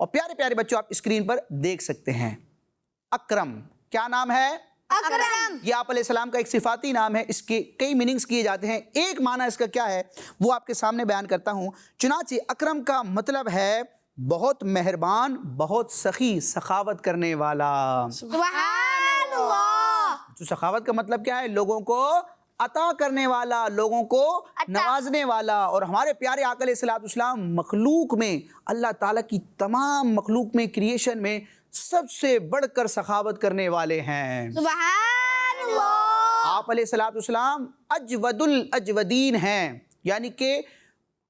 اور پیارے پیارے بچوں آپ اسکرین پر دیکھ سکتے ہیں اکرم کیا نام ہے؟ اکرم یہ آپ علیہ السلام کا ایک صفاتی نام ہے، اس کے کئی میننگز کیے جاتے ہیں، ایک معنی اس کا کیا ہے وہ آپ کے سامنے بیان کرتا ہوں۔ چنانچہ اکرم کا مطلب ہے بہت مہربان، بہت سخی، سخاوت کرنے والا۔ سبحان اللہ تو سخاوت کا مطلب کیا ہے؟ لوگوں کو عطا کرنے والا، لوگوں کو نوازنے والا۔ اور ہمارے پیارے آقا علیہ السلام مخلوق میں، اللہ تعالیٰ کی تمام مخلوق میں، کریشن میں سب سے بڑھ کر سخاوت کرنے والے ہیں۔ سبحان اللہ آپ علیہ السلام اجود الاجودین ہیں، یعنی کہ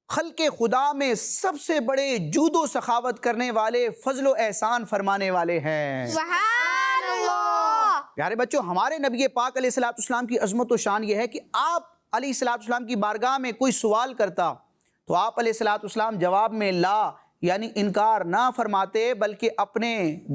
خلق خدا میں سب سے بڑے جود و سخاوت کرنے والے، فضل و احسان فرمانے والے ہیں۔ سبحان اللہ پیارے بچوں ہمارے نبی پاک علیہ السلام کی عظمت و شان یہ ہے کہ آپ علیہ السلام کی بارگاہ میں کوئی سوال کرتا تو آپ علیہ السلام جواب میں لا یعنی انکار نہ فرماتے، بلکہ اپنے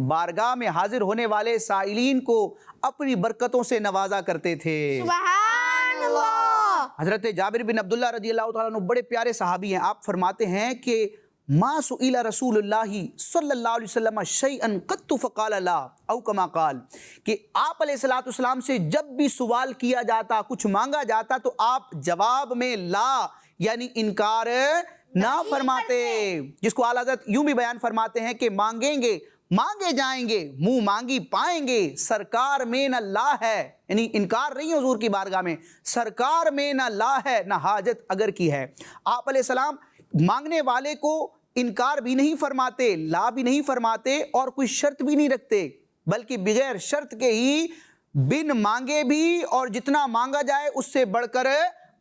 بارگاہ میں حاضر ہونے والے سائلین کو اپنی برکتوں سے نوازا کرتے تھے۔ سبحان اللہ حضرت جابر بن عبداللہ رضی اللہ تعالیٰ عنہ بڑے پیارے صحابی ہیں، آپ فرماتے ہیں کہ ما سئل رسول اللہ صلی اللہ علیہ وسلم شیئا قط فقال لا او کما قال، کہ آپ علیہ السلام سے جب بھی سوال کیا جاتا، کچھ مانگا جاتا تو آپ جواب میں لا یعنی انکار نہ فرماتے، جس کو اعلیٰ حضرت یوں بھی بیان فرماتے ہیں کہ مانگیں گے مانگے جائیں گے، منہ مانگی پائیں گے، سرکار میں نہ لا ہے، یعنی انکار نہیں حضور کی بارگاہ میں، سرکار میں نہ لا ہے نہ حاجت اگر کی ہے۔ آپ علیہ السلام مانگنے والے کو انکار بھی نہیں فرماتے، لا بھی نہیں فرماتے اور کوئی شرط بھی نہیں رکھتے، بلکہ بغیر شرط کے ہی بن مانگے بھی اور جتنا مانگا جائے اس سے بڑھ کر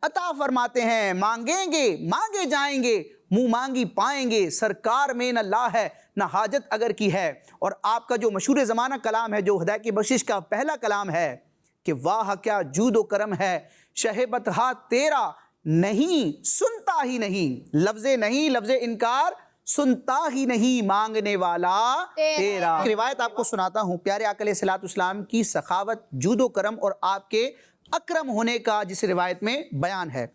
عطا فرماتے ہیں۔ مانگیں گے مانگے جائیں گے، منہ مانگی پائیں گے، سرکار میں نہ لا ہے نہ حاجت اگر کی ہے۔ اور آپ کا جو مشہور زمانہ کلام ہے، جو ہدایت کی بخشش کا پہلا کلام ہے کہ واہ کیا جود و کرم ہے، شہ بطحا تیرا نہیں سنتا ہی نہیں، لفظ نہیں، لفظ انکار سنتا ہی نہیں، مانگنے والا تیرا۔ ایک روایت آپ کو سناتا ہوں پیارے آقا علیہ السلام کی سخاوت، جود و کرم اور آپ کے اکرم ہونے کا جس روایت میں بیان ہے۔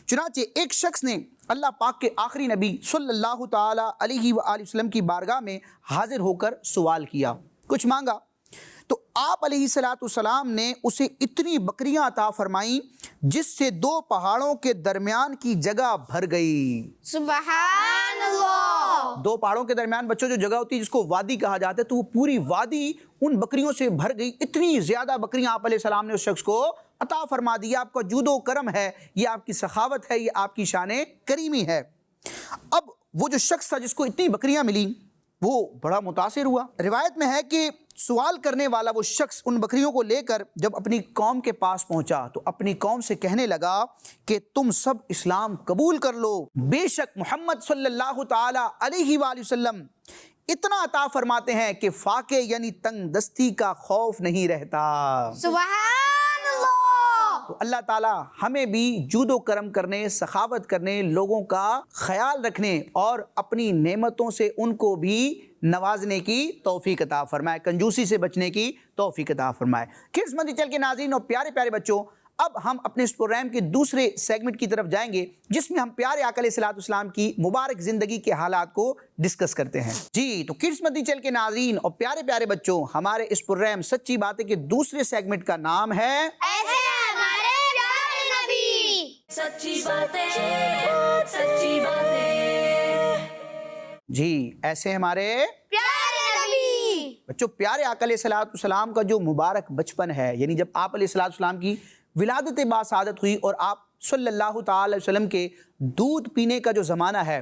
چنانچہ ایک شخص نے اللہ پاک کے آخری نبی صلی اللہ تعالی علیہ وآلہ وسلم کی بارگاہ میں حاضر ہو کر سوال کیا، کچھ مانگا تو آپ علیہ السلام نے اسے اتنی بکریاں عطا فرمائیں جس سے 2 پہاڑوں کے درمیان کی جگہ بھر گئی۔ سبحان اللہ 2 پہاڑوں کے درمیان بچوں جو جگہ ہوتی ہے جس کو وادی کہا جاتا ہے، تو وہ پوری وادی ان بکریوں سے بھر گئی۔ اتنی زیادہ بکریاں آپ علیہ السلام نے اس شخص کو عطا فرما دی۔ آپ کا جود و کرم ہے، یہ آپ کی سخاوت ہے، یہ آپ کی شان کریمی ہے۔ اب وہ جو شخص تھا جس کو اتنی بکریاں ملی وہ بڑا متاثر ہوا۔ روایت میں ہے کہ سوال کرنے والا وہ شخص ان بکریوں کو لے کر جب اپنی قوم کے پاس پہنچا تو اپنی قوم سے کہنے لگا کہ تم سب اسلام قبول کر لو، بے شک محمد صلی اللہ تعالی علیہ وآلہ وسلم اتنا عطا فرماتے ہیں کہ فاقے یعنی تنگ دستی کا خوف نہیں رہتا۔ سبحان اللہ تو اللہ تعالیٰ ہمیں بھی جود و کرم کرنے، سخاوت کرنے، لوگوں کا خیال رکھنے اور اپنی نعمتوں سے ان کو بھی نوازنے کی توفیق عطا فرمائے، کنجوسی سے بچنے کی توفیق عطا فرمائے۔ کڈز مندی چل کے ناظرین اور پیارے پیارے بچوں، اب ہم اپنے اس پروگرام کے دوسرے سیگمنٹ کی طرف جائیں گے جس میں ہم پیارے آقا علیہ السلام کی مبارک زندگی کے حالات کو ڈسکس کرتے ہیں۔ جی تو کڈز مندی چل کے ناظرین اور پیارے پیارے بچوں، ہمارے اس پروگرام سچی باتیں کے دوسرے سیگمنٹ کا نام ہے ایسے ہمارے پیارے نبی سچی باتیں سچی باتیں جی ایسے ہمارے پیارے نبی بچوں پیارے آقا علیہ السلام کا جو مبارک بچپن ہے، یعنی جب آپ علیہ السلام کی ولادت باسعادت ہوئی اور آپ صلی اللہ تعالی وسلم کے دودھ پینے کا جو زمانہ ہے،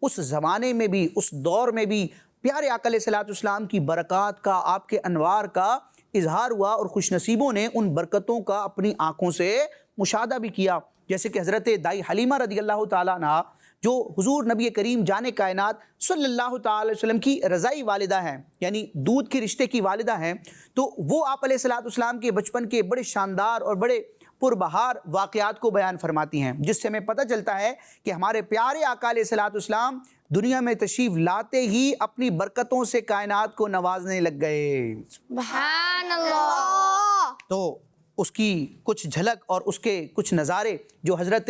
اس زمانے میں بھی، اس دور میں بھی پیارے آقا علیہ السلام کی برکات کا، آپ کے انوار کا اظہار ہوا اور خوش نصیبوں نے ان برکتوں کا اپنی آنکھوں سے مشاہدہ بھی کیا۔ جیسے کہ حضرت دائی حلیمہ رضی اللہ تعالیٰ عنہ جو حضور نبی کریم جان کائنات صلی اللہ تعالی وسلم کی رضائی والدہ ہیں، یعنی دودھ کے رشتے کی والدہ ہیں، تو وہ آپ علیہ السلام کے بچپن کے بڑے شاندار اور بڑے پربہار واقعات کو بیان فرماتی ہیں، جس سے ہمیں پتہ چلتا ہے کہ ہمارے پیارے آقا علیہ السلام دنیا میں تشریف لاتے ہی اپنی برکتوں سے کائنات کو نوازنے لگ گئے۔ سبحان اللہ تو اس کی کچھ جھلک اور اس کے کچھ نظارے جو حضرت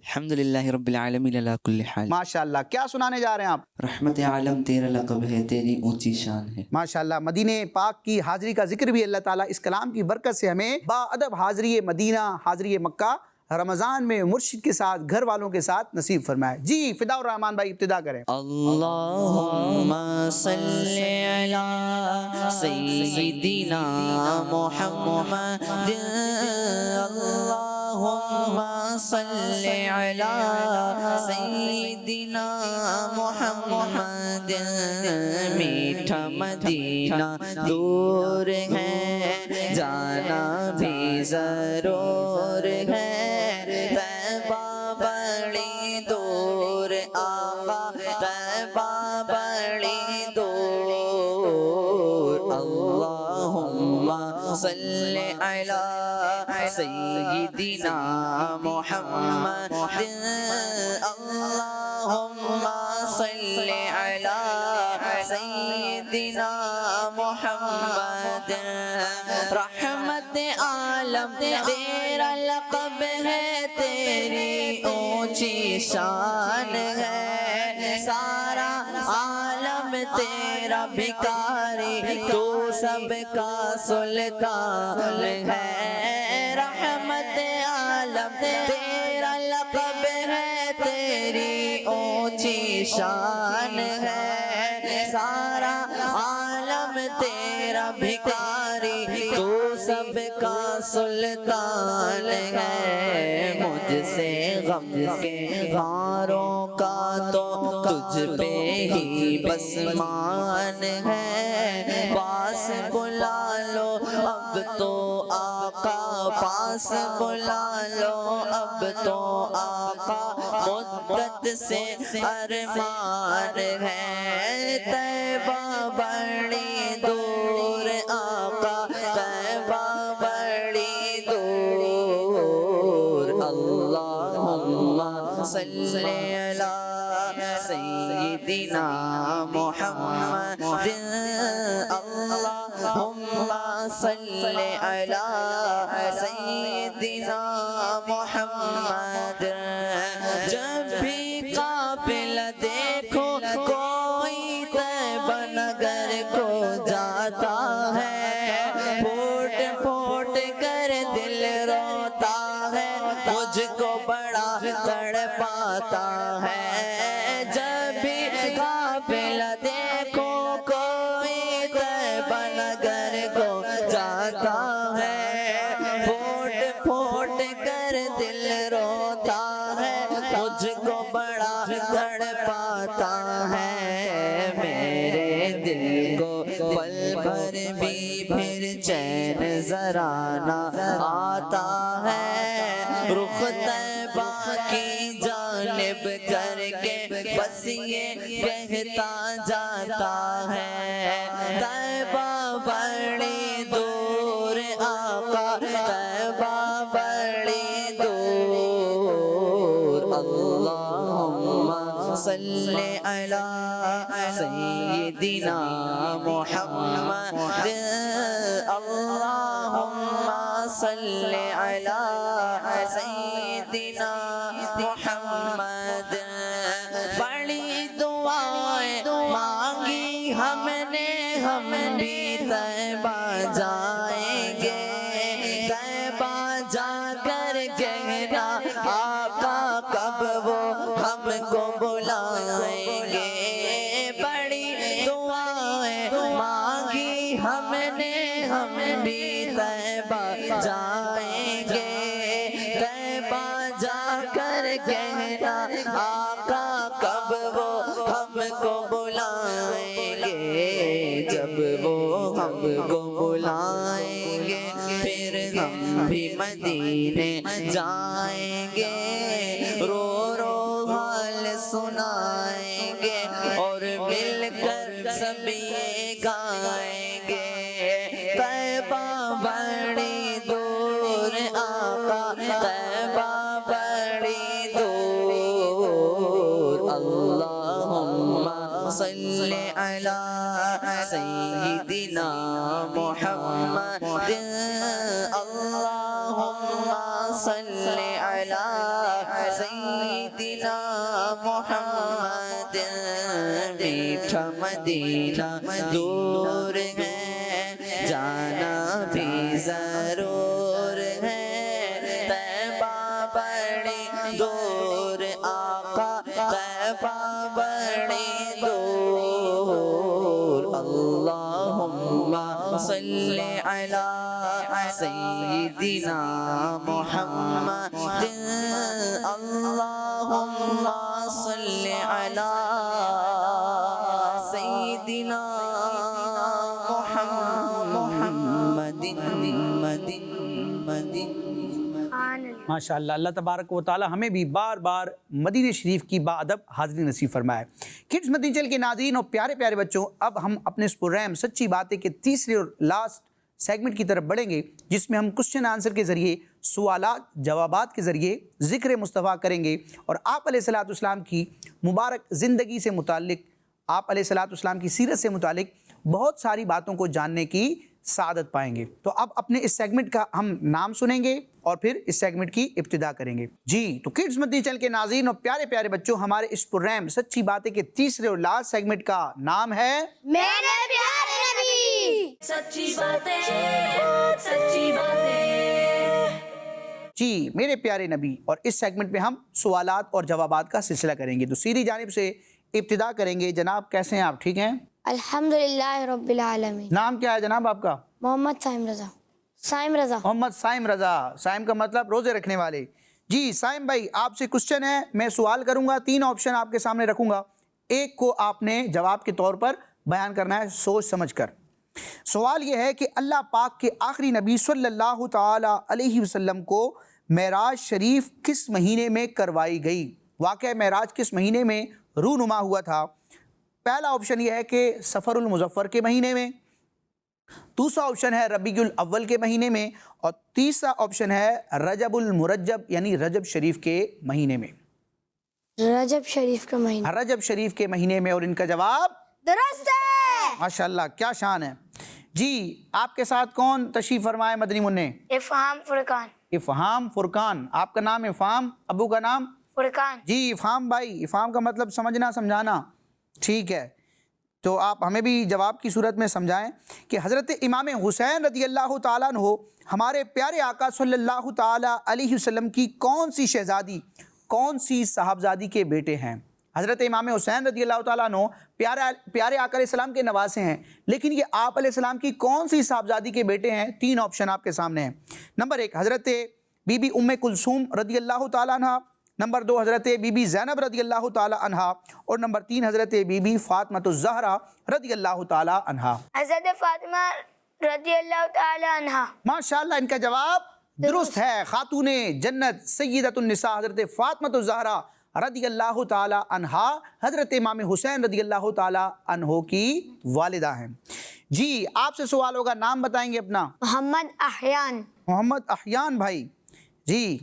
الحمدللہ رب العالمین علی کل حال. ماشاءاللہ. کیا سنانے جا رہے ہیں آپ؟ رحمت عالم تیرا لقب ہے، تیری اونچی شان ہے. ماشاءاللہ. مدینہ پاک کی حاضری کا ذکر بھی اللہ تعالیٰ اس کلام کی برکت سے ہمیں با ادب حاضری مدینہ، حاضری مکہ رمضان میں مرشد کے ساتھ، گھر والوں کے ساتھ نصیب فرمائے. جی فدا الرحمان بھائی ابتدا کریں. اللہم صلی علی سیدنا محمد. اللہم صلی علی سیدنا محمد. میٹھا مدینہ دور ہے، جانا بھی ضرور ہے. طیبہ بڑی دور آقا، طیبہ بڑی دور. اللہم صلی علی سیدنا محمد. اللہم صلی علی سیدنا محمد. رحمت عالم تیرا لقب ہے، تیری اونچی شان ہے. سارا عالم تیرا بھکاری، تو سب کا سلطان ہے. رحمت عالم تیرا لقب ہے، تیری اونچی شان ہے. سارا عالم تیرا بھکاری، تو سب کا سلطان ہے. مجھ سے غم کے غاروں کا تو تجھ پہ ہی بس مان ہے. پاس بلا لو اب تو آقا، پاس بلا لو اب تو آقا. مدت سے ارمان ہے، طیبہ بڑی دور آقا، طیبہ بڑی دور. اللہم صلی علی سیدنا محمد. اللہم صلی علی سیدنا محمد. جب بھی قافلہ دیکھو کوئی طیبہ نگر کو جاتا ہے، پھوٹ پھوٹ کر دل روتا ہے، مجھ کو بڑا تڑپاتا ہے. جب بھی قافلہ دیکھو کوئی طیبہ نگر کو جاتا ہے، پھوٹ پھوٹ کر دل روتا ہے، مجھ کو بڑا تڑپاتا ہے. میرے دل کو پل بھر بھی پھر چین ذرا نہ آتا ہے. رخ طیبہ کی جانب کر کے بس یہ کہتا جاتا ہے، طیبہ بڑی دور آقا، طیبہ بڑی دور. اللہم صلی علی سیدنا محمد. اللہم صلی علی سیدنا محمد. بڑی دعائیں مانگی ہم نے، ہم بھی طیبہ جائیں گے. طیبہ جا کر کہنا آقا کب وہ ہم کو بلائیں گے. بڑی دعائیں مانگی ہم نے، ہم بھی طیبہ جائیں گے. طیبہ جا کر کہنا آقا کب وہ ہم کو بلائیں گے. جب وہ ہم کو بلائیں گے پھر ہم بھی مدینے جائیں گے. رو رو حال سنائیں گے اور مل کر سب یہ گائیں گے. طیبہ بڑی دور آقا، طیبہ بڑی دور. اللہم صلی علی سیدنا محمد. اللہم صلی علی سیدنا محمد میٹھا مدینہ دور ہے جانا بھی ضرور ہے طیبہ بڑی دور آقا طیبہ بڑی دور اللہم صلی علی سیدنا محمد اللہم صلی علی سیدنا محمد ماشاء اللہ، اللہ تبارک و تعالی ہمیں بھی بار بار مدینہ شریف کی باادب حاضری نصیب فرمائے۔ کڈز مدینہ چینل کے ناظرین اور پیارے پیارے بچوں، اب ہم اپنے اس پروگرام سچی باتیں کے تیسرے اور لاسٹ سیگمنٹ کی طرف بڑھیں گے، جس میں ہم کوسچن آنسر کے ذریعے، سوالات جوابات کے ذریعے ذکر مصطفیٰ کریں گے اور آپ علیہ الصلوۃ والسلام کی مبارک زندگی سے متعلق، آپ علیہ الصلوۃ والسلام کی سیرت سے متعلق بہت ساری باتوں کو جاننے کی سعادت پائیں گے۔ تو اب اپنے اس سیگمنٹ کا ہم نام سنیں گے اور پھر اس سیگمنٹ کی ابتدا کریں گے۔ جی تو کڈز مدینہ چینل کے ناظرین اور پیارے پیارے بچوں، ہمارے اس پروگرام سچی باتیں کے تیسرے اور لاسٹ سیگمنٹ کا نام ہے میرے پیارے نبی، سچی باتیں سچی باتیں۔ جی میرے پیارے نبی، اور اس سیگمنٹ میں ہم سوالات اور جوابات کا سلسلہ کریں گے۔ تو سیری جانب سے ابتدا کریں گے۔ جناب کیسے ہیں آپ؟ ٹھیک ہیں؟ الحمدللہ رب العالمین۔ نام کیا ہے جناب آپ کا؟ محمد سائم رضا۔ سائم رضا۔ محمد سائم رضا۔ سائم کا مطلب روزے رکھنے والے۔ جی سائم بھائی، آپ سے کوسچن ہے، میں سوال کروں گا، 3 آپشن آپ کے سامنے رکھوں گا، ایک کو آپ نے جواب کے طور پر بیان کرنا ہے سوچ سمجھ کر۔ سوال یہ ہے کہ اللہ پاک کے آخری نبی صلی اللہ تعالی علیہ وسلم کو معراج شریف کس مہینے میں کروائی گئی؟ واقعہ معراج کس مہینے میں رونما ہوا تھا؟ پہلا آپشن یہ ہے کہ سفر المظفر کے مہینے میں، دوسرا آپشن ہے ربیع الاول کے مہینے میں، اور تیسرا آپشن ہے رجب المرجب یعنی رجب شریف کے مہینے میں۔ رجب شریف کا مہینہ۔ رجب شریف کے مہینے میں، اور ان کا جواب درست ہے۔ ماشاءاللہ، کیا شان ہے۔ جی آپ کے ساتھ کون تشریف فرمائے مدنی منع؟ افہام فرقان۔ افہام فرقان۔ آپ کا نام افہام، ابو کا نام فرقان۔ جی افہام بھائی، افہام کا مطلب سمجھنا سمجھانا، ٹھیک ہے، تو آپ ہمیں بھی جواب کی صورت میں سمجھائیں کہ حضرت امام حسین رضی اللہ تعالیٰ عنہ ہمارے پیارے آقا صلی اللہ تعالیٰ علیہ وسلم کی کون سی شہزادی، کون سی صاحبزادی کے بیٹے ہیں؟ حضرت امام حسین رضی اللہ تعالیٰ عنہ پیارے آقا علیہ السلام کے نواسے ہیں، لیکن یہ آپ علیہ السلام کی کون سی صاحبزادی کے بیٹے ہیں؟ 3 آپشن آپ کے سامنے ہیں۔ نمبر 1 حضرت بی بی ام کلثوم رضی اللہ تعالیٰ عنہ، نمبر 2 حضرت بی بی زینب رضی اللہ تعالیٰ عنہ، اور نمبر 3 حضرت بی بی فاطمہ الزہرا رضی اللہ تعالیٰ عنہ۔ حضرت فاطمہ رضی اللہ تعالی عنہ۔ ماشاءاللہ، ان کا جواب درست ہے۔ خاتون جنت سیدۃ النساء حضرت فاطمہ الزہرا رضی اللہ تعالیٰ عنہ حضرت امام حسین رضی اللہ تعالیٰ عنہ کی والدہ ہیں۔ جی آپ سے سوال ہوگا، نام بتائیں گے اپنا؟ محمد احیان۔ محمد احیان بھائی، جی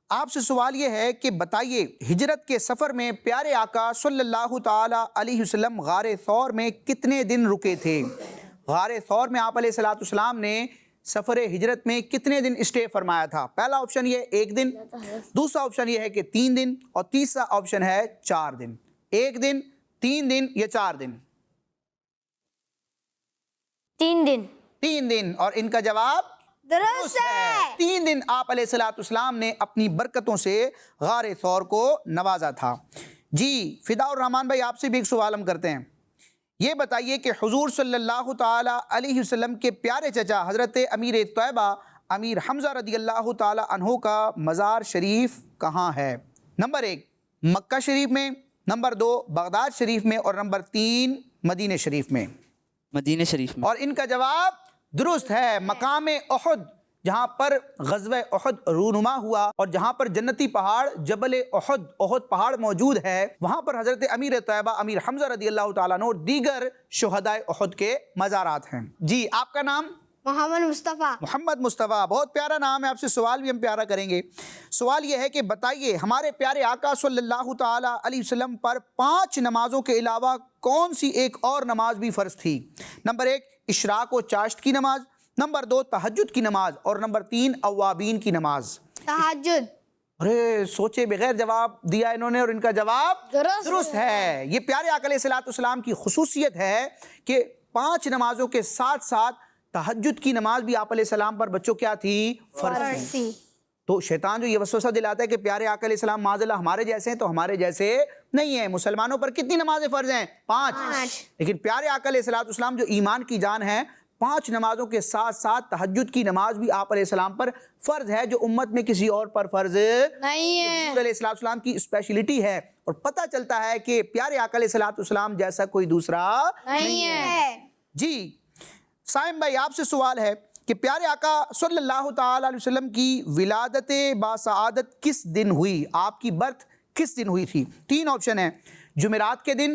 آپ سے سوال یہ ہے کہ بتائیے ہجرت کے سفر میں پیارے آقا صلی اللہ تعالیٰ علیہ وسلم غار ثور میں کتنے دن رکے تھے؟ غار ثور میں آپ علیہ الصلوۃ والسلام نے سفر ہجرت میں کتنے دن اسٹے فرمایا تھا؟ پہلا آپشن یہ 1 دن، دوسرا آپشن یہ ہے کہ 3 دن، اور تیسرا آپشن ہے 4 دن۔ 1 دن، 3 دن یا 4 دن؟ 3 دن۔ 3 دن، اور ان کا جواب درست ہے۔ 3 دن آپ علیہ الصلوۃ والسلام نے اپنی برکتوں سے غار ثور کو نوازا تھا۔ جی فدا الرحمان بھائی، آپ سے بھی ایک سوال ہم کرتے ہیں، یہ بتائیے کہ حضور صلی اللہ تعالیٰ علیہ وسلم کے پیارے چچا حضرت امیر طیبہ امیر حمزہ رضی اللہ تعالیٰ عنہ کا مزار شریف کہاں ہے؟ نمبر 1 مکہ شریف میں، نمبر 2 بغداد شریف میں، اور نمبر 3 مدینہ شریف میں۔ مدینہ شریف میں۔ اور ان کا جواب درست ہے۔ مقام احد، جہاں پر غزوہ احد رونما ہوا اور جہاں پر جنتی پہاڑ جبل احد پہاڑ موجود ہے، وہاں پر حضرت امیر طیبہ امیر حمزہ رضی اللہ تعالیٰ عنہ اور دیگر شہداء احد کے مزارات ہیں۔ جی آپ کا نام؟ محمد مصطفیٰ۔ محمد مصطفیٰ، بہت پیارا نام ہے، آپ سے سوال بھی ہم پیارا کریں گے۔ سوال یہ ہے کہ بتائیے ہمارے پیارے آقا صلی اللہ تعالیٰ علیہ وسلم پر 5 نمازوں کے علاوہ کون سی ایک اور نماز بھی فرض تھی؟ نمبر 1 اشراق و چاشت کی نماز، نمبر 2 تہجد کی نماز، اور نمبر 3 اوابین کی نماز۔ تہجد۔ ارے سوچے بغیر جواب دیا انہوں نے، اور ان کا جواب درست ہے۔ یہ پیارے آقا علیہ الصلوۃ والسلام کی خصوصیت ہے کہ 5 نمازوں کے ساتھ ساتھ تہجد کی نماز بھی آپ علیہ السلام پر بچوں کیا تھی؟ فرض تھی۔ تو شیطان جو یہ وسوسہ دلاتا ہے کہ پیارے آقا علیہ السلام معاذ اللہ ہمارے جیسے ہیں، تو ہمارے جیسے نہیں ہیں۔ مسلمانوں پر کتنی نمازیں فرض ہیں؟ 5۔ لیکن پیارے آقا علیہ الصلوۃ والسلام جو ایمان کی جان ہے، 5 نمازوں کے ساتھ ساتھ تہجد کی نماز بھی آپ علیہ السلام پر فرض ہے، جو امت میں کسی اور پر فرض نہیں ہے۔ حضور علیہ السلام کی اسپیشلٹی ہے، اور پتہ چلتا ہے کہ پیارے آقا علیہ السلام جیسا کوئی دوسرا نہیں ہے۔ جی سائم بھائی، آپ سے سوال ہے کہ پیارے آقا صلی اللہ تعالی علیہ وسلم کی ولادت باسعادت کس دن ہوئی؟ آپ کی برتھ کس دن ہوئی تھی؟ 3 آپشن ہیں: جمعرات کے دن،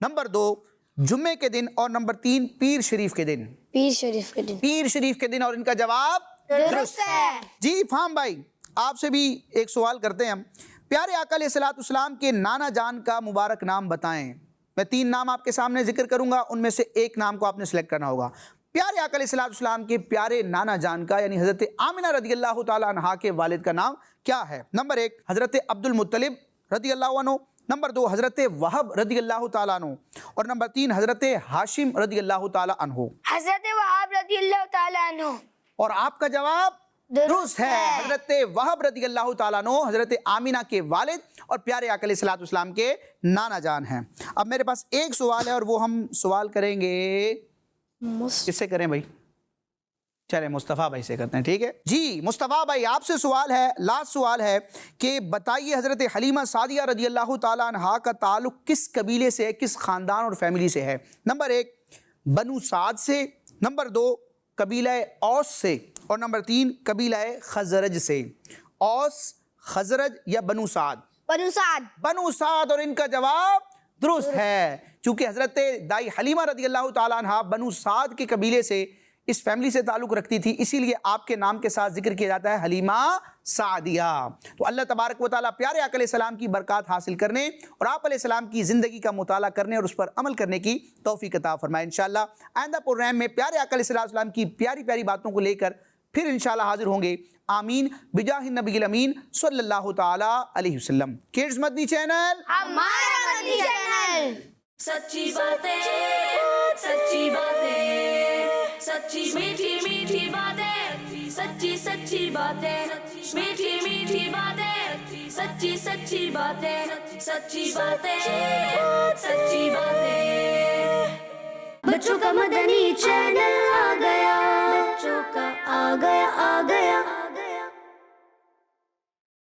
نمبر 2 جمعے کے دن، اور نمبر 3 پیر شریف کے دن۔ پیر شریف کے دن۔ پیر شریف کے دن، اور ان کا جواب درست ہے۔ جی فہم بھائی، آپ سے بھی ایک سوال کرتے ہیں ہم۔ پیارے آقا علیہ السلام کے نانا جان کا مبارک نام بتائیں۔ میں 3 نام آپ کے سامنے ذکر کروں گا، ان میں سے ایک نام کو آپ نے سلیکٹ کرنا ہوگا۔ پیارے آقا علیہ السلام کے پیارے نانا جان کا یعنی حضرت آمنہ رضی اللہ تعالی عنہا کے والد کا نام کیا ہے؟ نمبر 1 حضرت عبد المطلب رضی اللہ عنہ، نمبر 2 حضرت وہب رضی اللہ تعالی عنہ، اور نمبر 3 حضرت ہاشم رضی اللہ تعالی عنہ۔ حضرت وہاب رضی اللہ تعالیٰ عنہ۔ اور آپ کا جواب درست ہے، حضرت وہب رضی اللہ تعالیٰ عنہ حضرت آمینہ کے والد اور پیارے آقا علیہ السلام کے نانا جان ہیں۔ اب میرے پاس ایک سوال ہے، اور وہ ہم سوال کریں گے، کس سے کریں بھائی؟ چلیں مصطفیٰ بھائی سے کرتے ہیں، ٹھیک ہے جی۔ مصطفیٰ بھائی آپ سے سوال ہے، لاسٹ سوال ہے کہ بتائیے حضرت حلیمہ سعدیہ رضی اللہ تعالیٰ عنہا کا تعلق کس قبیلے سے ہے، کس خاندان اور فیملی سے ہے؟ نمبر 1 بنو سعد سے، نمبر 2 قبیلہ اوس سے، اور نمبر 3 قبیلہ خزرج سے۔ اوس، خزرج یا بنو سعد؟ بنو سعد۔ بنو سعد، اور ان کا جواب درست ہے، چونکہ حضرت دائی حلیمہ رضی اللہ تعالیٰ عنہا بنو سعد کے قبیلے سے، اس فیملی سے تعلق رکھتی تھی، اسی لیے آپ کے نام کے ساتھ ذکر کیا جاتا ہے حلیمہ سعدیہ۔ تو اللہ تبارک و تعالیٰ پیارے آقا علیہ السلام کی برکات حاصل کرنے اور آپ علیہ السلام کی زندگی کا مطالعہ کرنے اور اس پر عمل کرنے کی توفیق عطا فرمائے انشاءاللہ۔ آئندہ پروگرام میں پیارے آقا علیہ السلام کی پیاری پیاری باتوں کو لے کر پھر انشاءاللہ حاضر ہوں گے۔ آمین بجاہ النبی الامین صلی اللہ تعالی علیہ وسلم۔ کڈز مدنی چینل، ہمارا مدنی چینل۔ سچی باتیں، سچی باتیں، سچی میٹھی میٹھی باتیں، سچی سچی باتیں، میٹھی میٹھی باتیں، سچی سچی باتیں، سچی باتیں، سچی باتیں۔ بچوں کا مدنی چینل آ گیا، بچوں کا آ گیا آ گیا۔